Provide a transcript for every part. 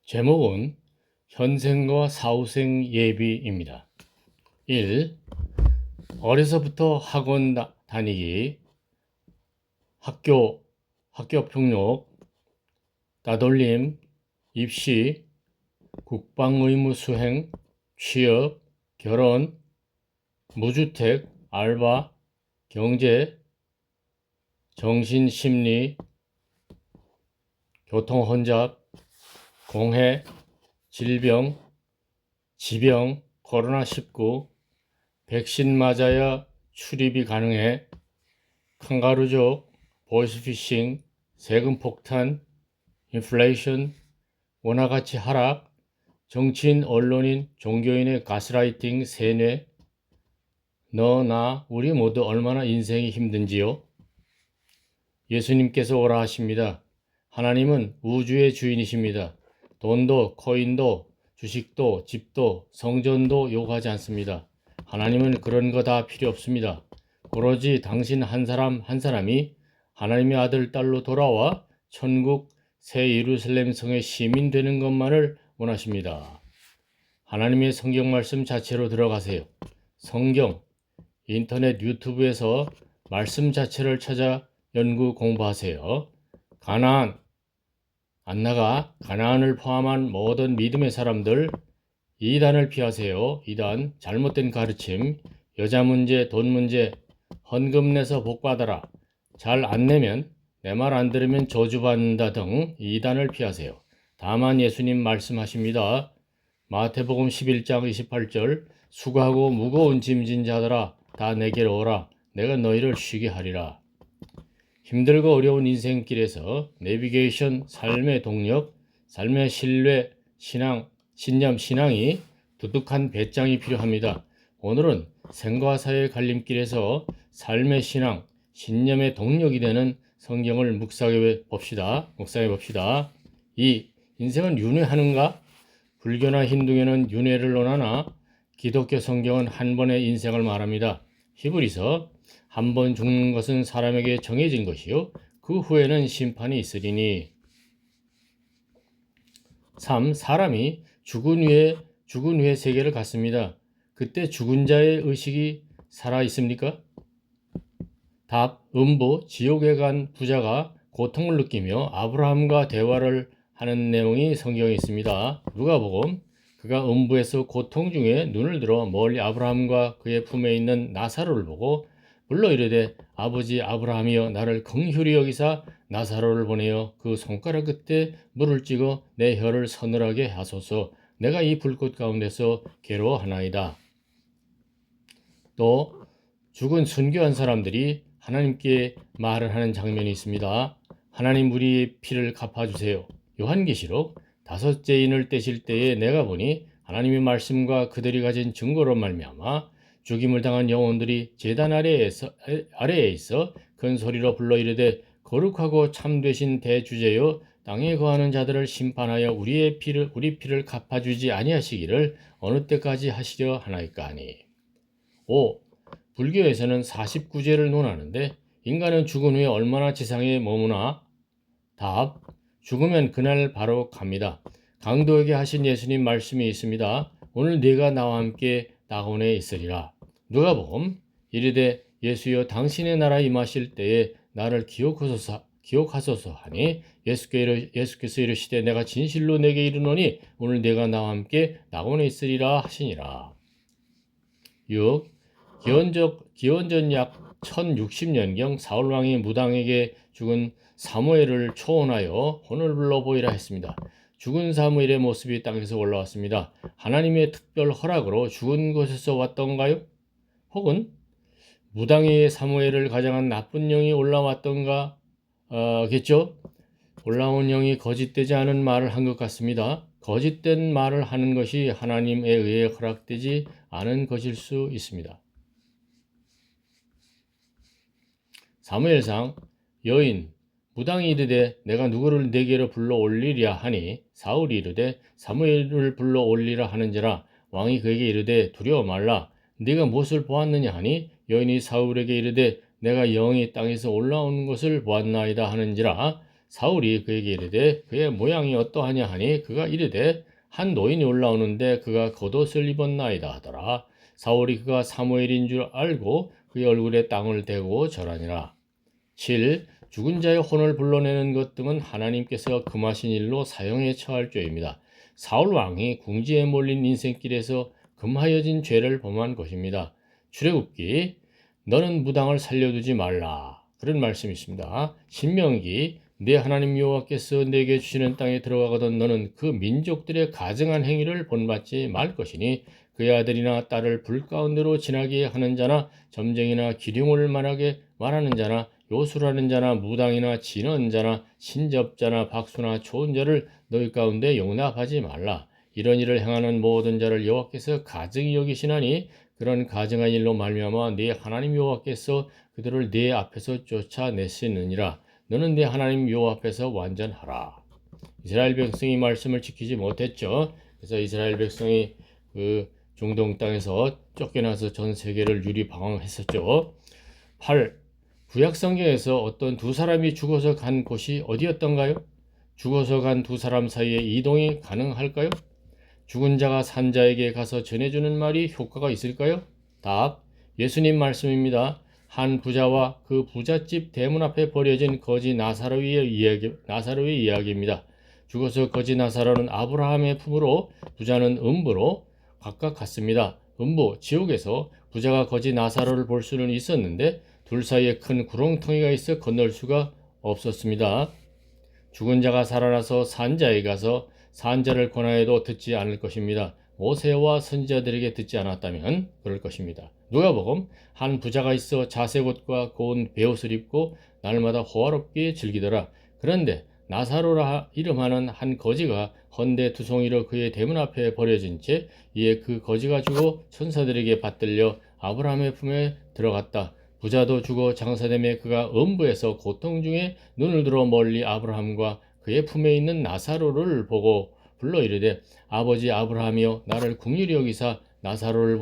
제목은 현생과 사후생 예비입니다. 1. 어려서부터 학원 다니기, 학교 폭력, 따돌림, 입시, 국방의무 수행, 취업, 결혼, 무주택, 알바, 경제, 정신심리, 교통혼잡, 공해, 질병, 지병, 코로나19, 백신 맞아야 출입이 가능해, 칸가루족, 보이스피싱, 세금 폭탄, 인플레이션, 원화가치 하락, 정치인, 언론인, 종교인의 가스라이팅, 세뇌, 너, 나, 우리 모두 얼마나 인생이 힘든지요? 예수님께서 오라 하십니다. 하나님은 우주의 주인이십니다. 돈도, 코인도, 주식도, 집도, 성전도 요구하지 않습니다. 하나님은 그런 거 다 필요 없습니다. 오로지 당신 한 사람 한 사람이 하나님의 아들, 딸로 돌아와 천국 새 예루살렘 성의 시민 되는 것만을 원하십니다. 하나님의 성경 말씀 자체로 들어가세요. 성경, 인터넷, 유튜브에서 말씀 자체를 찾아 연구 공부하세요. 가나안, 안 나가 가나안을 포함한 모든 믿음의 사람들, 이단을 피하세요. 이단, 잘못된 가르침, 여자 문제, 돈 문제, 헌금 내서 복 받아라, 잘 안 내면, 내 말 안 들으면 저주받는다 등 이단을 피하세요. 다만 예수님 말씀하십니다. 마태복음 11장 28절, 수고하고 무거운 짐진 자들아 다 내게로 오라, 내가 너희를 쉬게 하리라. 힘들고 어려운 인생길에서 내비게이션, 삶의 동력, 삶의 신뢰, 신념, 신앙이 두둑한 배짱이 필요합니다. 오늘은 생과 사의 갈림길에서 삶의 신앙, 신념의 동력이 되는 성경을 묵상해 봅시다. 2. 인생은 윤회하는가? 불교나 힌두교는 윤회를 논하나 기독교 성경은 한 번의 인생을 말합니다. 히브리서, 한 번 죽는 것은 사람에게 정해진 것이요 그 후에는 심판이 있으리니. 3. 사람이 죽은 후에 세계를 갔습니다. 그때 죽은 자의 의식이 살아 있습니까? 답. 음부, 지옥에 간 부자가 고통을 느끼며 아브라함과 대화를 하는 내용이 성경에 있습니다. 누가복음, 그가 음부에서 고통 중에 눈을 들어 멀리 아브라함과 그의 품에 있는 나사로를 보고 불러 이르되, 아버지 아브라함이여, 나를 긍휼히 여기사 나사로를 보내어 그 손가락 끝에 물을 찍어 내 혀를 서늘하게 하소서. 내가 이 불꽃 가운데서 괴로워하나이다. 또 죽은 순교한 사람들이 하나님께 말을 하는 장면이 있습니다. 하나님, 우리의 피를 갚아주세요. 요한계시록, 5째 인을 떼실 때에 내가 보니 하나님의 말씀과 그들이 가진 증거로 말미암아 죽임을 당한 영혼들이 제단 아래에 있어 큰 소리로 불러 이르되, 거룩하고 참되신 대주제여, 땅에 거하는 자들을 심판하여 우리 피를 갚아주지 아니하시기를 어느 때까지 하시려 하나이까 하니. 5. 불교에서는 49제를 논하는데 인간은 죽은 후에 얼마나 지상에 머무나? 답. 죽으면 그날 바로 갑니다. 강도에게 하신 예수님 말씀이 있습니다. 오늘 네가 나와 함께 낙원에 있으리라. 누가복음, 이르되 예수여, 당신의 나라 임하실 때에 나를 기억하소서 하니 예수께서 이르시되, 내가 진실로 내게 이르노니 오늘 네가 나와 함께 낙원에 있으리라 하시니라. 6. 기원전 약 1060년경 사울왕이 무당에게 죽은 사무엘을 초원하여 혼을 불러 보이라 했습니다. 죽은 사무엘의 모습이 땅에서 올라왔습니다. 하나님의 특별 허락으로 죽은 곳에서 왔던가요? 혹은 무당의 사무엘을 가장한 나쁜 영이 올라왔던가 겠죠? 올라온 영이 거짓되지 않은 말을 한 것 같습니다. 거짓된 말을 하는 것이 하나님에 의해 허락되지 않은 것일 수 있습니다. 사무엘상, 여인 무당이 이르되 내가 누구를 내게로 불러 올리랴 하니 사울이 이르되 사무엘을 불러 올리라 하는지라. 왕이 그에게 이르되 두려워 말라, 네가 무엇을 보았느냐 하니 여인이 사울에게 이르되 내가 영이 땅에서 올라오는 것을 보았나이다 하는지라. 사울이 그에게 이르되 그의 모양이 어떠하냐 하니 그가 이르되 한 노인이 올라오는데 그가 겉옷을 입었나이다 하더라. 사울이 그가 사무엘인 줄 알고 그의 얼굴에 땅을 대고 절하니라. 7. 죽은 자의 혼을 불러내는 것 등은 하나님께서 금하신 일로 사형에 처할 죄입니다. 사울 왕이 궁지에 몰린 인생길에서 금하여진 죄를 범한 것입니다. 출애굽기 너는 무당을 살려두지 말라. 그런 말씀이 있습니다. 신명기 내 하나님 여호와께서 내게 주시는 땅에 들어가거든 너는 그 민족들의 가증한 행위를 본받지 말 것이니 그의 아들이나 딸을 불 가운데로 지나게 하는 자나 점쟁이나 기륭을 말하는 자나 요술하는 자나 무당이나 진언자나 신접자나 박수나 좋은 자를 너희 가운데 용납하지 말라. 이런 일을 행하는 모든 자를 여호와께서 가증히 여기시나니 그런 가증한 일로 말미암아 네 하나님 여호와께서 그들을 네 앞에서 쫓아내시느니라. 너는 네 하나님 여호와 앞에서 완전하라. 이스라엘 백성이 말씀을 지키지 못했죠. 그래서 이스라엘 백성이 그 중동 땅에서 쫓겨나서 전 세계를 유리방황했었죠. 8. 구약 성경에서 어떤 두 사람이 죽어서 간 곳이 어디였던가요? 죽어서 간 두 사람 사이에 이동이 가능할까요? 죽은 자가 산 자에게 가서 전해주는 말이 효과가 있을까요? 답. 예수님 말씀입니다. 한 부자와 그 부잣집 대문 앞에 버려진 거지 나사로의 이야기입니다. 죽어서 거지 나사로는 아브라함의 품으로, 부자는 음부로 각각 갔습니다. 음부, 지옥에서 부자가 거지 나사로를 볼 수는 있었는데 둘 사이에 큰 구렁텅이가 있어 건널 수가 없었습니다. 죽은 자가 살아나서 산 자에 가서 산 자를 권하여도 듣지 않을 것입니다. 모세와 선지자들에게 듣지 않았다면 그럴 것입니다. 누가복음 한 부자가 있어 자색 옷과 고운 베옷을 입고 날마다 호화롭게 즐기더라. 그런데 나사로라 이름하는 한 거지가 헌데 두 송이로 그의 대문 앞에 버려진 채 이에 그 거지가 죽어 천사들에게 받들려 아브라함의 품에 들어갔다. 부자도 죽어 장사됨에 그가 음부에서 고통 중에 눈을 들어 멀리 아브라함과 그의 품에 있는 나사로를 보고 불러 이르되 아버지 아브라함이여 나를 긍휼히 여기사 나사로를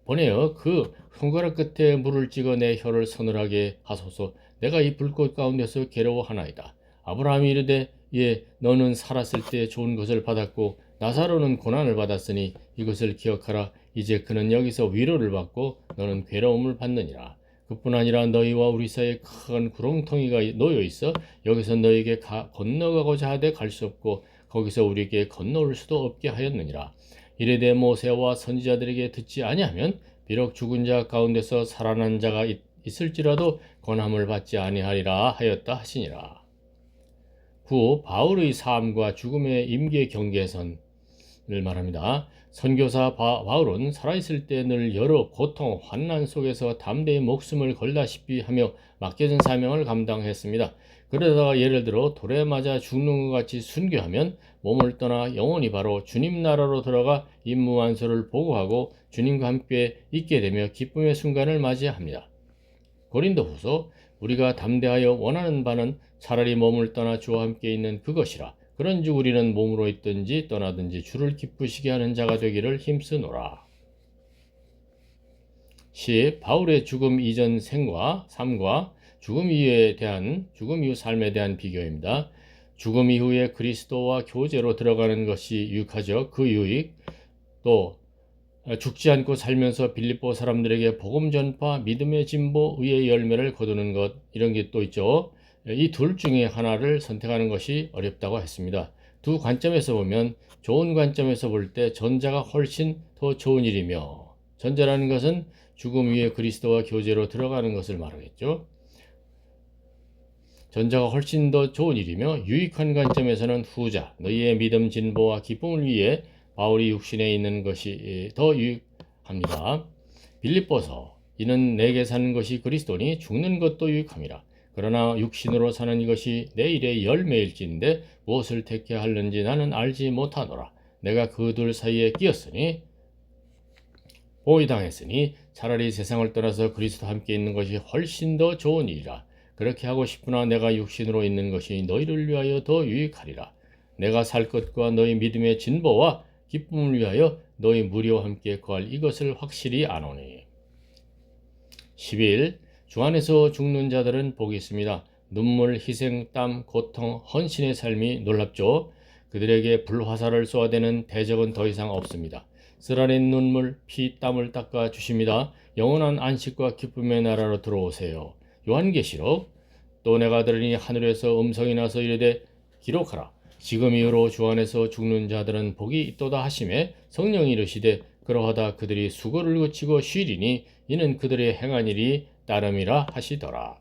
보내어 그 손가락 끝에 물을 찍어 내 혀를 서늘하게 하소서. 내가 이 불꽃 가운데서 괴로워하나이다. 아브라함이 이르되 예 너는 살았을 때 좋은 것을 받았고 나사로는 고난을 받았으니 이것을 기억하라. 이제 그는 여기서 위로를 받고 너는 괴로움을 받느니라. 그뿐 아니라 너희와 우리 사이에 큰 구렁텅이가 놓여 있어 여기서 너희에게 건너가고자 하되 갈 수 없고 거기서 우리에게 건너올 수도 없게 하였느니라. 이르되 모세와 선지자들에게 듣지 아니하면 비록 죽은 자 가운데서 살아난 자가 있을지라도 권함을 받지 아니하리라 하였다 하시니라. 9. 바울의 삶과 죽음의 임계 경계선을 말합니다. 선교사 바울은 살아있을 때 늘 여러 고통, 환난 속에서 담대히 목숨을 걸다시피 하며 맡겨진 사명을 감당했습니다. 그러다가 예를 들어 돌에 맞아 죽는 것 같이 순교하면 몸을 떠나 영원히 바로 주님 나라로 들어가 임무완수를 보고하고 주님과 함께 있게 되며 기쁨의 순간을 맞이합니다. 고린도후서 우리가 담대하여 원하는 바는 차라리 몸을 떠나 주와 함께 있는 그것이라. 그런즉 우리는 몸으로 있든지 떠나든지 주를 기쁘시게 하는 자가 되기를 힘쓰노라. 10. 바울의 죽음 이전 생과 삶과 죽음 이후 삶에 대한 비교입니다. 죽음 이후에 그리스도와 교제로 들어가는 것이 유익하죠. 그 유익 또 죽지 않고 살면서 빌립보 사람들에게 복음 전파, 믿음의 진보, 의의 열매를 거두는 것 이런 게 또 있죠. 이 둘 중에 하나를 선택하는 것이 어렵다고 했습니다. 두 관점에서 보면 좋은 관점에서 볼 때 전자가 훨씬 더 좋은 일이며 전자라는 것은 죽음 위에 그리스도와 교제로 들어가는 것을 말하겠죠. 전자가 훨씬 더 좋은 일이며 유익한 관점에서는 후자, 너희의 믿음 진보와 기쁨을 위해 바울이 육신에 있는 것이 더 유익합니다. 빌립보서 이는 내게 사는 것이 그리스도니 죽는 것도 유익함이라. 그러나 육신으로 사는 이것이 내 일의 열매일진데 무엇을 택해할는지 나는 알지 못하노라. 내가 그 둘 사이에 끼었으니 보위당했으니 차라리 세상을 떠나서 그리스도와 함께 있는 것이 훨씬 더 좋은 일이라. 그렇게 하고 싶으나 내가 육신으로 있는 것이 너희를 위하여 더 유익하리라. 내가 살 것과 너희 믿음의 진보와 기쁨을 위하여 너희 무리와 함께 거할 이것을 확실히 아노니. 11. 주 안에서 죽는 자들은 복이 있습니다. 눈물, 희생, 땀, 고통, 헌신의 삶이 놀랍죠. 그들에게 불화살을 쏘아대는 대적은 더 이상 없습니다. 쓰라린 눈물, 피, 땀을 닦아 주십니다. 영원한 안식과 기쁨의 나라로 들어오세요. 요한계시록 또 내가 들으니 하늘에서 음성이 나서 이르되 기록하라. 지금 이후로 주 안에서 죽는 자들은 복이 있도다 하시매 성령이 이르시되 그러하다 그들이 수고를 그치고 쉬리니 이는 그들의 행한 일이 따름이라 하시더라.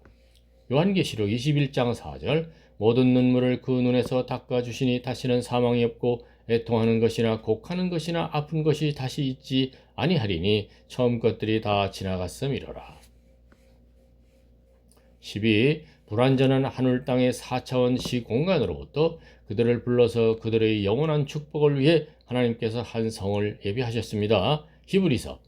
요한계시록 21장 4절 모든 눈물을 그 눈에서 닦아주시니 다시는 사망이 없고 애통하는 것이나 곡하는 것이나 아픈 것이 다시 있지 아니하리니 처음 것들이 다 지나갔음이로라. 12. 불완전한 하늘 땅의 4차원 시공간으로부터 그들을 불러서 그들의 영원한 축복을 위해 하나님께서 한 성을 예비하셨습니다. 히브리서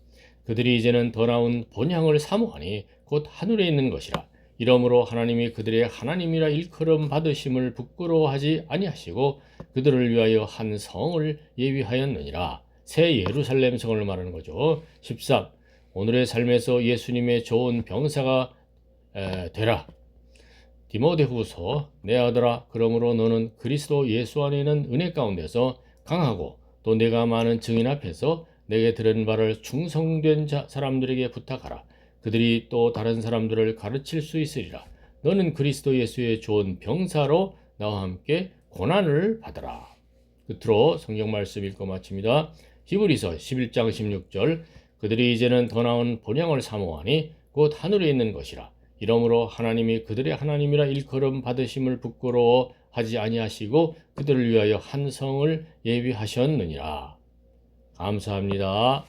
그들이 이제는 더 나은 본향을 사모하니 곧 하늘에 있는 것이라. 이러므로 하나님이 그들의 하나님이라 일컬음 받으심을 부끄러워하지 아니하시고 그들을 위하여 한 성을 예비하였느니라. 새 예루살렘 성을 말하는 거죠. 13. 오늘의 삶에서 예수님의 좋은 병사가 되라. 디모데후서 내 아들아 그러므로 너는 그리스도 예수 안에 있는 은혜 가운데서 강하고 또 내가 많은 증인 앞에서 내게 들은 바를 충성된 사람들에게 부탁하라. 그들이 또 다른 사람들을 가르칠 수 있으리라. 너는 그리스도 예수의 좋은 병사로 나와 함께 고난을 받으라. 끝으로 성경 말씀 읽고 마칩니다. 히브리서 11장 16절 그들이 이제는 더 나은 본향을 사모하니 곧 하늘에 있는 것이라. 이러므로 하나님이 그들의 하나님이라 일컬음 받으심을 부끄러워하지 아니하시고 그들을 위하여 한 성을 예비하셨느니라. 감사합니다.